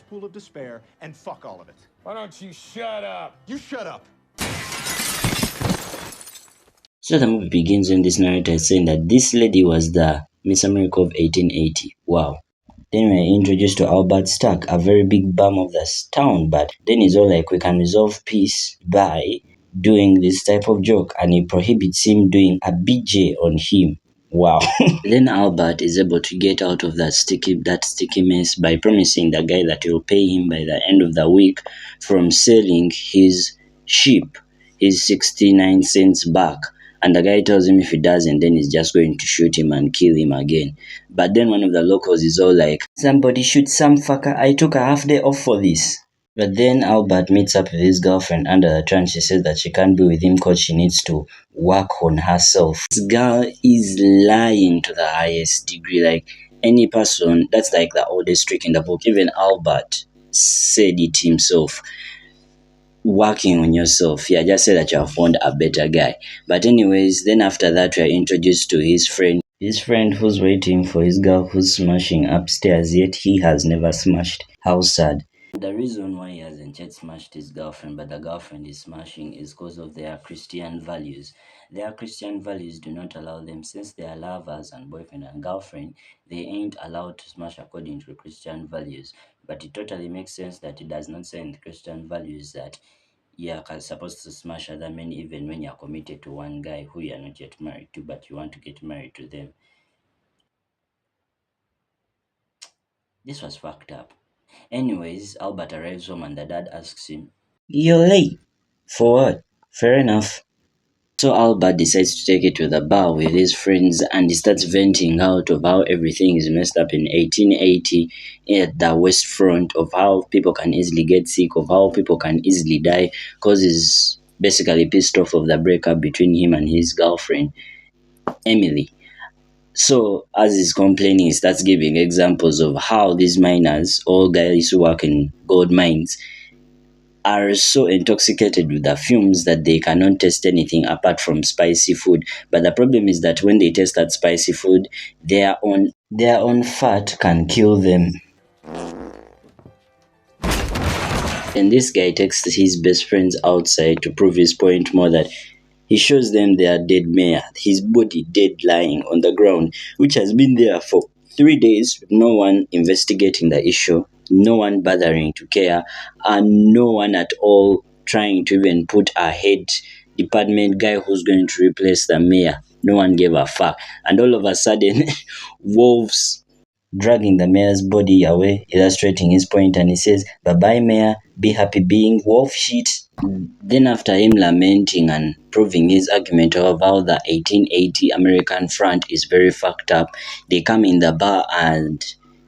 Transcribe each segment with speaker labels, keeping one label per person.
Speaker 1: cesspool of despair, and fuck all of it.
Speaker 2: Why don't you shut up?
Speaker 1: You shut up!
Speaker 3: So the movie begins when this narrator is saying that this lady was the Miss America of 1880. Wow. Then we're introduced to Albert Stark, a very big bum of this town, but then he's all like, we can resolve peace by doing this type of joke, and he prohibits him doing a BJ on him. Wow. Then Albert is able to get out of that sticky mess by promising the guy that he'll pay him by the end of the week from selling his sheep, his 69 cents back. And the guy tells him if he doesn't, then he's just going to shoot him and kill him again. But then one of the locals is all like, somebody shoot some fucker, I took a half day off for this. But then Albert meets up with his girlfriend under the tree and she says that she can't be with him because she needs to work on herself. This girl is lying to the highest degree. Like any person, that's like the oldest trick in the book. Even Albert said it himself. Working on yourself. Yeah, just say that you have found a better guy. But anyways, then after that we are introduced to his friend. His friend who's waiting for his girl who's smashing upstairs, yet he has never smashed. How sad. The reason why he hasn't yet smashed his girlfriend, but the girlfriend is smashing, is because of their Christian values. Their Christian values do not allow them, since they are lovers and boyfriend and girlfriend, they ain't allowed to smash according to Christian values. But it totally makes sense that it does not say in the Christian values that you're supposed to smash other men even when you're committed to one guy who you're not yet married to, but you want to get married to them. This was fucked up. Anyways, Albert arrives home and the dad asks him, "You're late. For what?" Fair enough. So Albert decides to take it to the bar with his friends and he starts venting out of how everything is messed up in 1880 at the West Front, of how people can easily get sick, of how people can easily die, because he's basically pissed off of the breakup between him and his girlfriend, Emily. So as he's complaining, he starts giving examples of how these miners, all guys who work in gold mines, are so intoxicated with the fumes that they cannot taste anything apart from spicy food. But the problem is that when they taste that spicy food, their own fat can kill them. And this guy takes his best friends outside to prove his point more, that he shows them their dead mayor, his body dead lying on the ground, which has been there for 3 days with no one investigating the issue, no one bothering to care, and no one at all trying to even put a head department guy who's going to replace the mayor. No one gave a fuck. And all of a sudden, wolves dragging the mayor's body away, illustrating his point, and he says, "Bye-bye, mayor, be happy being wolf shit." Then after him lamenting and proving his argument of how the 1880 American front is very fucked up, they come in the bar and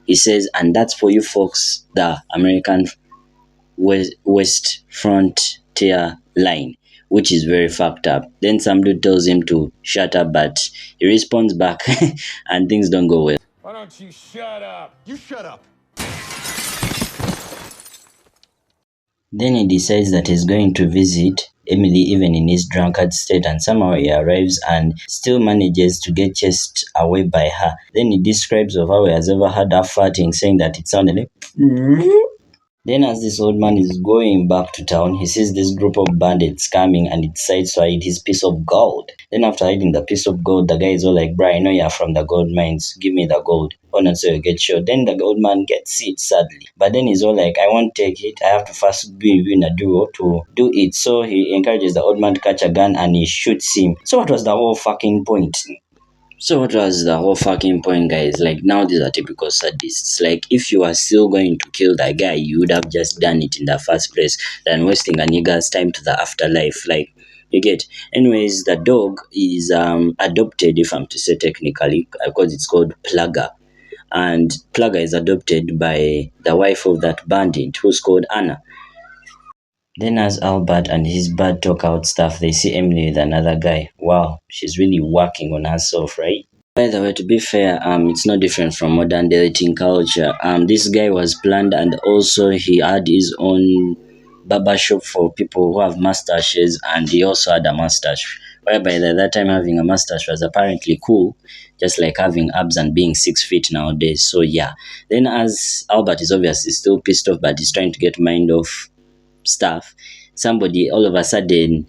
Speaker 3: he says, "And that's for you folks, the American West Frontier line," which is very fucked up. Then some dude tells him to shut up, but he responds back and things don't go well.
Speaker 2: Why don't you shut up?
Speaker 1: You shut up!
Speaker 3: Then he decides that he's going to visit Emily even in his drunkard state, and somehow he arrives and still manages to get chased away by her. Then he describes of how he has ever had her farting, saying that it sounded like Then as this old man is going back to town, he sees this group of bandits coming and he decides to hide his piece of gold. Then after hiding the piece of gold, the guy is all like, "Bro, I know you're from the gold mines. Give me the gold. Or not so you get shot." Then the old man gets it, sadly. But then he's all like, "I won't take it. I have to first be in a duo to do it." So he encourages the old man to catch a gun and he shoots him. So what was the whole fucking point? Guys? Like, now these are typical sadists. Like, if you are still going to kill that guy, you would have just done it in the first place than wasting a nigga's time to the afterlife. Like, you get. Anyways, the dog is adopted, if I'm to say technically, because it's called Plugger. And Plugger is adopted by the wife of that bandit who's called Anna. Then as Albert and his bad talk out stuff, they see Emily with another guy. Wow, she's really working on herself, right? By the way, to be fair, it's no different from modern dating culture. This guy was planned, and also he had his own barber shop for people who have mustaches, and he also had a mustache whereby at that time having a mustache was apparently cool, just like having abs and being 6 feet nowadays. So yeah. Then as Albert is obviously still pissed off, but he's trying to get mind off stuff, somebody all of a sudden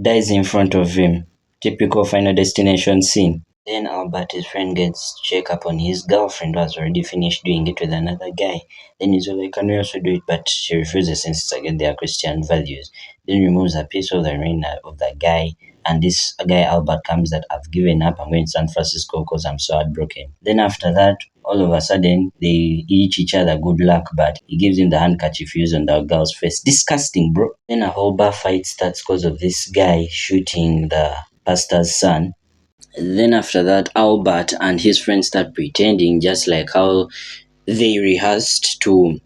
Speaker 3: dies in front of him. Typical Final Destination scene. Then Albert, his friend, gets check up on his girlfriend who has already finished doing it with another guy. Then he's like, can we also do it? But she refuses since it's against their Christian values. Then removes a piece of the ring of the guy. And this guy, Albert, comes that I've given up. I'm going to San Francisco because I'm so heartbroken. Then after that, all of a sudden, they each other good luck, but he gives him the handkerchief used on the girl's face. Disgusting, bro. Then a whole bar fight starts because of this guy shooting the pastor's son. Then after that, Albert and his friends start pretending, just like how they rehearsed to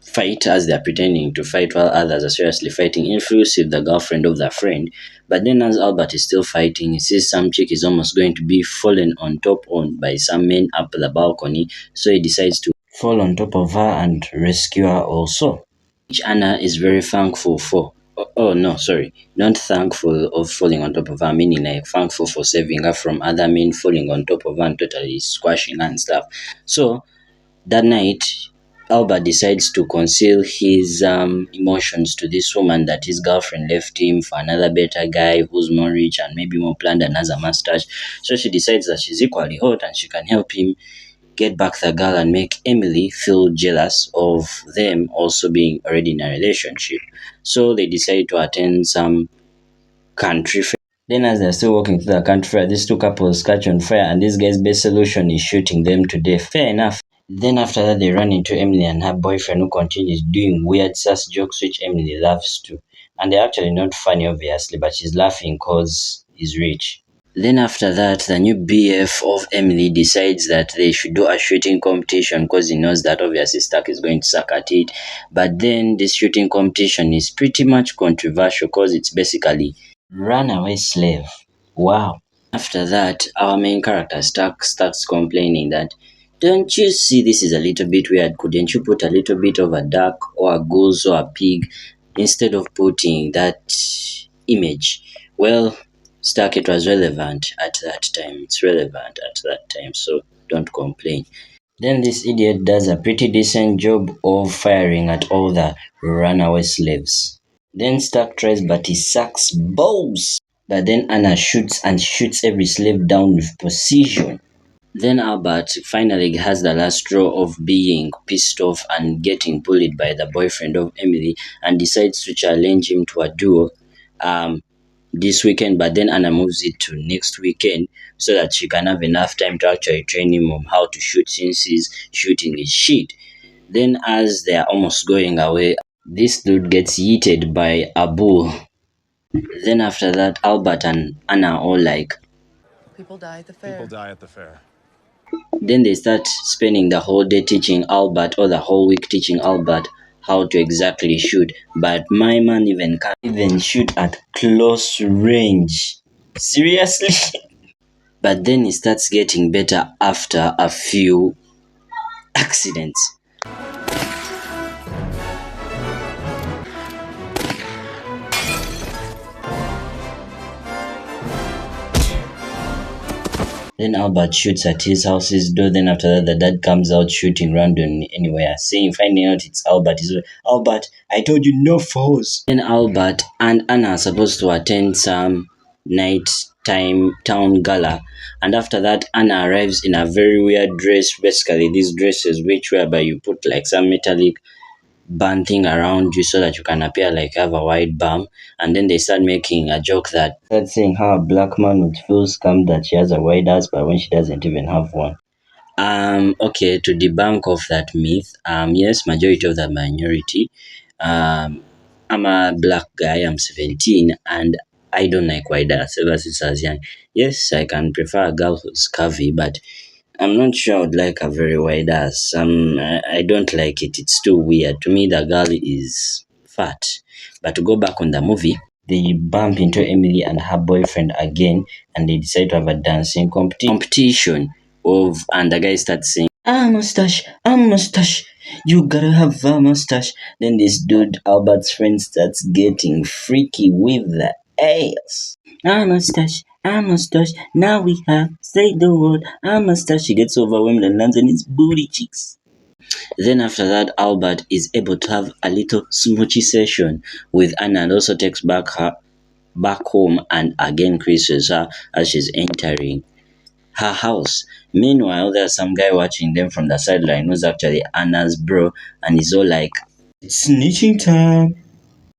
Speaker 3: fight, as they're pretending to fight while others are seriously fighting, inclusive the girlfriend of their friend. But then as Albert is still fighting, he sees some chick is almost going to be fallen on top on by some men up the balcony, so he decides to fall on top of her and rescue her also, which Anna is very thankful for. Oh no, sorry, not thankful of falling on top of her, meaning like thankful for saving her from other men falling on top of her and totally squashing her and stuff. So that night, Albert decides to conceal his emotions to this woman that his girlfriend left him for another better guy who's more rich and maybe more planned and has a mustache. So she decides that she's equally hot and she can help him get back the girl and make Emily feel jealous of them also being already in a relationship. So they decide to attend some country fair. Then as they're still walking through the country fair, these two couples catch on fire and this guy's best solution is shooting them to death. Fair enough. Then after that, they run into Emily and her boyfriend who continues doing weird sus jokes which Emily laughs to. And they're actually not funny obviously, but she's laughing cause he's rich. Then after that, the new BF of Emily decides that they should do a shooting competition because he knows that obviously Stark is going to suck at it. But then this shooting competition is pretty much controversial because it's basically runaway slave. Wow. After that, our main character Stark starts complaining that, don't you see this is a little bit weird? Couldn't you put a little bit of a duck or a goose or a pig instead of putting that image? Well, Stark, it was relevant at that time. It's relevant at that time, so don't complain. Then this idiot does a pretty decent job of firing at all the runaway slaves. Then Stark tries, but he sucks balls. But then Anna shoots and shoots every slave down with precision. Then Albert finally has the last straw of being pissed off and getting bullied by the boyfriend of Emily and decides to challenge him to a duel this weekend, but then Anna moves it to next weekend so that she can have enough time to actually train him on how to shoot since his shooting is shit. Then as they are almost going away, this dude gets yeeted by a bull. Then after that, Albert and Anna are all like,
Speaker 4: People die at the fair.
Speaker 1: People die at the fair.
Speaker 3: then they start spending the whole day teaching Albert, or the whole week teaching Albert how to exactly shoot. But my man even can't even shoot at close range. Seriously? But then he starts getting better after a few accidents. Then Albert shoots at his house's door. Then after that, the dad comes out shooting randomly anywhere, finding out it's Albert. He's like, Albert, I told you no foes. Then Albert and Anna are supposed to attend some nighttime town gala. And after that, Anna arrives in a very weird dress. Basically, these dresses whereby you put like some metallic band thing around you so that you can appear like you have a wide bum. And then they start making a joke that start saying how a black man would feel scammed that she has a wide ass, but when she doesn't even have one. Okay, to debunk of that myth, yes, majority of the minority. I'm a black guy, I'm 17, and I don't like wide ass ever since I was young. Yes, I can prefer a girl who's curvy, but I'm not sure I would like a very wide ass. I don't like it. It's too weird. To me, the girl is fat. But to go back on the movie, they bump into Emily and her boyfriend again, and they decide to have a dancing competition and the guy starts saying, mustache, mustache. You gotta have a mustache. Then this dude, Albert's friend, starts getting freaky with that. ass. I must touch, I must touch. Now we have saved the world. I must touch. She gets overwhelmed and lands on his booty cheeks. Then after that, Albert is able to have a little smoochy session with Anna and also takes back home and again kisses her as she's entering her house. Meanwhile, there's some guy watching them from the sideline who's actually Anna's bro, and he's all like, "It's snitching time."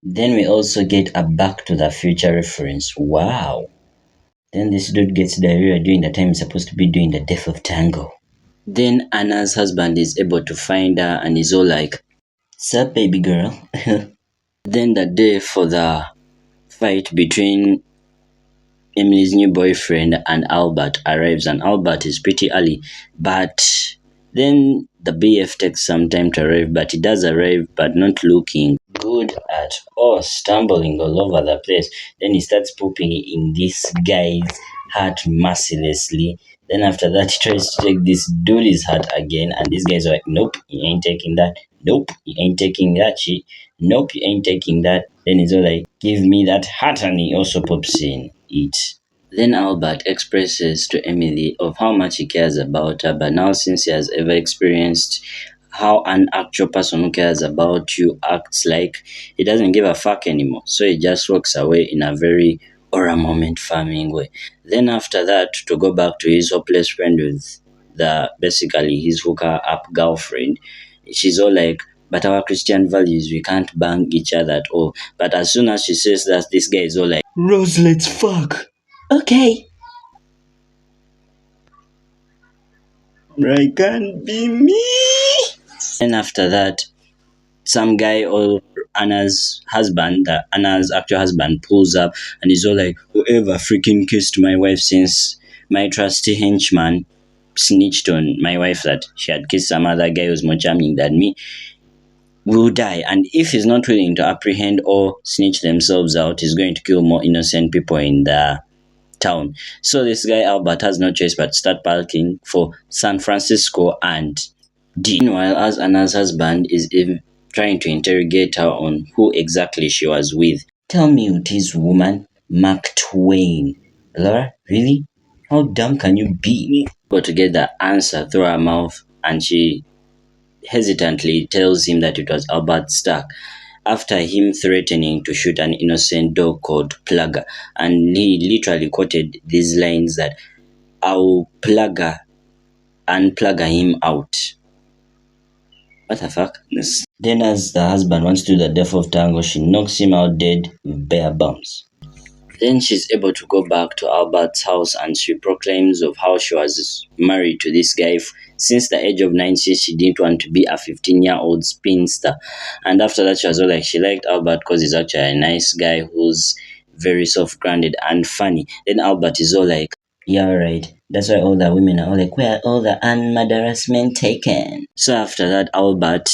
Speaker 3: Then we also get a Back to the Future reference. Wow. Then this dude gets diarrhea during the time he's supposed to be doing the Death of Tango. Then Anna's husband is able to find her and he's all like, "Sup, baby girl?" Then the day for the fight between Emily's new boyfriend and Albert arrives, and Albert is pretty early, but then the BF takes some time to arrive, but he does arrive, but not looking good at all, stumbling all over the place. Then he starts pooping in this guy's hat mercilessly. Then after that, he tries to take this dude's hat again, and these guys are like, "Nope, you ain't taking that. Nope, you ain't taking that shit. Nope, you ain't taking that." Then he's all like, "Give me that hat," and he also pops in it. Then Albert expresses to Emily of how much he cares about her, but now since he has ever experienced how an actual person who cares about you acts like, he doesn't give a fuck anymore. So he just walks away in a very aura moment farming way. Then after that, to go back to his hopeless friend with basically his hooker up girlfriend, she's all like, "But our Christian values, we can't bang each other at all." But as soon as she says that, this guy is all like, "Rose, let's fuck." Okay. I can't be me. And after that, some guy or Anna's actual husband, pulls up and he's all like, "Whoever freaking kissed my wife since my trusty henchman snitched on my wife that she had kissed some other guy who's more charming than me will die. And if he's not willing to apprehend or snitch themselves out, he's going to kill more innocent people in the town." So this guy Albert has no choice but to start parking for San Francisco and D. Meanwhile, as Anna's husband is trying to interrogate her on who exactly she was with. "Tell me who this woman, Mark Twain." "Laura, really? How dumb can you be?" Got to get the answer through her mouth, and she hesitantly tells him that it was Albert Stark, after him threatening to shoot an innocent dog called Plugger. And he literally quoted these lines that, "I'll plugger and plugger him out." What the fuck? Then as the husband wants to do the Death of Tango, she knocks him out dead with bare bumps. Then she's able to go back to Albert's house and she proclaims of how she was married to this guy since the age of 9. She didn't want to be a 15-year-old spinster. And after that, she was all like, she liked Albert because he's actually a nice guy who's very soft-grounded and funny. Then Albert is all like, "Yeah, right. That's why all the women are all like, where are all the unmurderous men taken?" So after that, Albert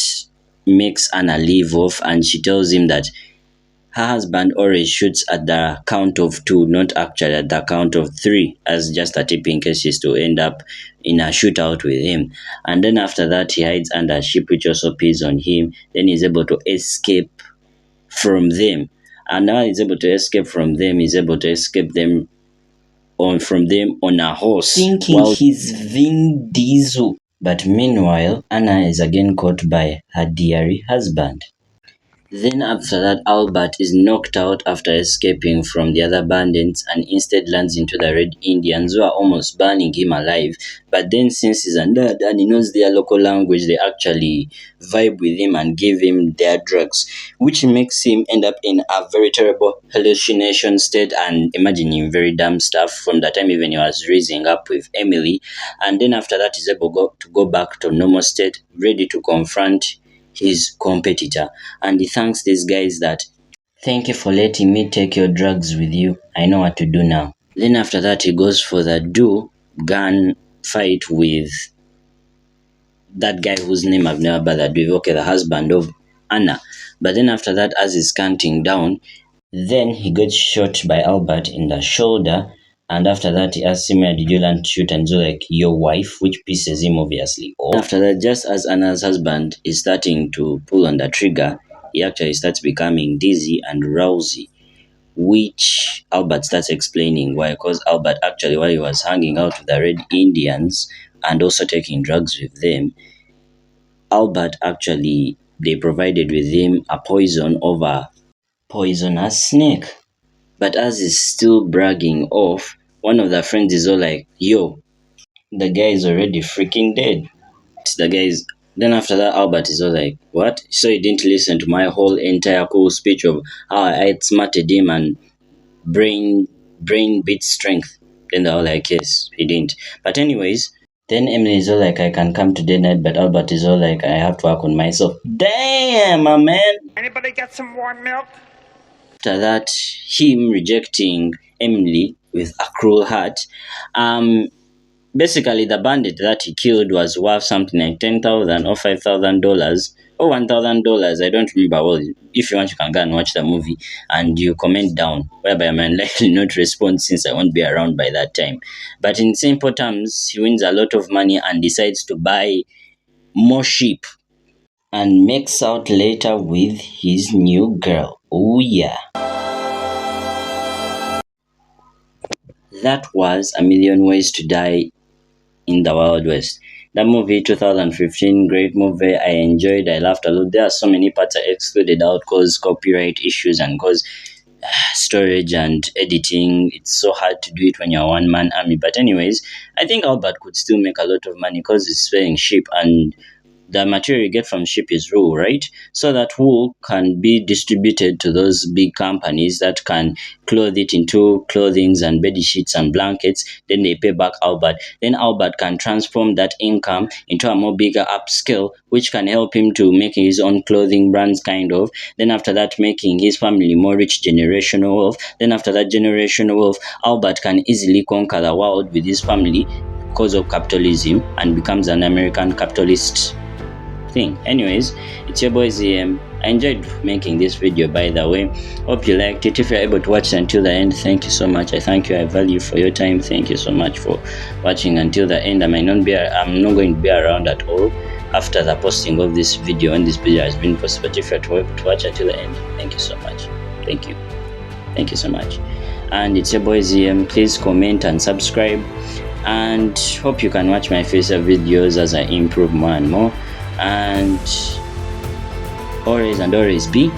Speaker 3: makes Anna leave off and she tells him that her husband always shoots at the count of 2, not actually at the count of 3, as just a tip in case she's to end up in a shootout with him. And then after that, he hides under a ship which also pees on him. Then he's able to escape from them. And now he's able to escape from them. He's able to escape them from them on a horse. Thinking he's Vin Diesel. But meanwhile, Anna is again caught by her dearie husband. Then after that, Albert is knocked out after escaping from the other bandits and instead lands into the Red Indians who are almost burning him alive. But then since he's a nerd and he knows their local language, they actually vibe with him and give him their drugs, which makes him end up in a very terrible hallucination state and imagining very dumb stuff from the time even he was raising up with Emily. And then after that, he's able to go back to normal state, ready to confront his competitor. And he thanks these guys that, "Thank you for letting me take your drugs with you. I know what to do now." Then after that, he goes for the gun fight with that guy whose name I've never bothered with, okay, the husband of Anna. But then after that, as he's counting down, then he gets shot by Albert in the shoulder. And after that, he asks him, "Where did you learn to shoot?" And so like, "Your wife," which pisses him obviously off. After that, just as Anna's husband is starting to pull on the trigger, he actually starts becoming dizzy and drowsy. which Albert starts explaining why. Because Albert actually, while he was hanging out with the Red Indians and also taking drugs with them, Albert actually, they provided with him a poison of a poisonous snake. But as he's still bragging off, one of the friends is all like, yo, the guy is already freaking dead. The guy is. Then after that, Albert is all like, what? So he didn't listen to my whole entire cool speech of how I outsmarted him and brain beats strength. Then they're all like, yes, he didn't. But anyways, then Emily is all like, I can come to day night, but Albert is all like, I have to work on myself. Damn, my man.
Speaker 2: Anybody got some warm milk?
Speaker 3: After that, him rejecting Emily with a cruel heart, basically the bandit that he killed was worth something like $10,000 or $5,000 or $1,000. I don't remember. Well, if you want, you can go and watch the movie and you comment down, whereby I'm likely not respond since I won't be around by that time. But in simple terms, he wins a lot of money and decides to buy more sheep and makes out later with his new girl. Oh yeah. That was A Million Ways to Die in the Wild West. That movie, 2015, great movie. I enjoyed, I laughed a lot. There are so many parts I excluded out because copyright issues and because storage and editing. It's so hard to do it when you're a one-man army. But anyways, I think Albert could still make a lot of money because he's selling sheep, and the material you get from sheep is wool, right? So that wool can be distributed to those big companies that can clothe it into clothings and bed sheets and blankets. Then they pay back Albert. Then Albert can transform that income into a more bigger upscale, which can help him to make his own clothing brands, kind of. Then after that, making his family more rich, generational wealth. Then after that generational wealth, Albert can easily conquer the world with his family because of capitalism and becomes an American capitalist thing. Anyways, it's your boy ZM. I enjoyed making this video, by the way. Hope you liked it. If you're able to watch it until the end, thank you so much. I thank you. I value for your time. Thank you so much for watching until the end. I'm not going to be around at all after the posting of this video, when this video has been posted. But if you're able to watch until the end, thank you so much. Thank you so much. And it's your boy ZM. Please comment and subscribe, and hope you can watch my future videos as I improve more and more. And always be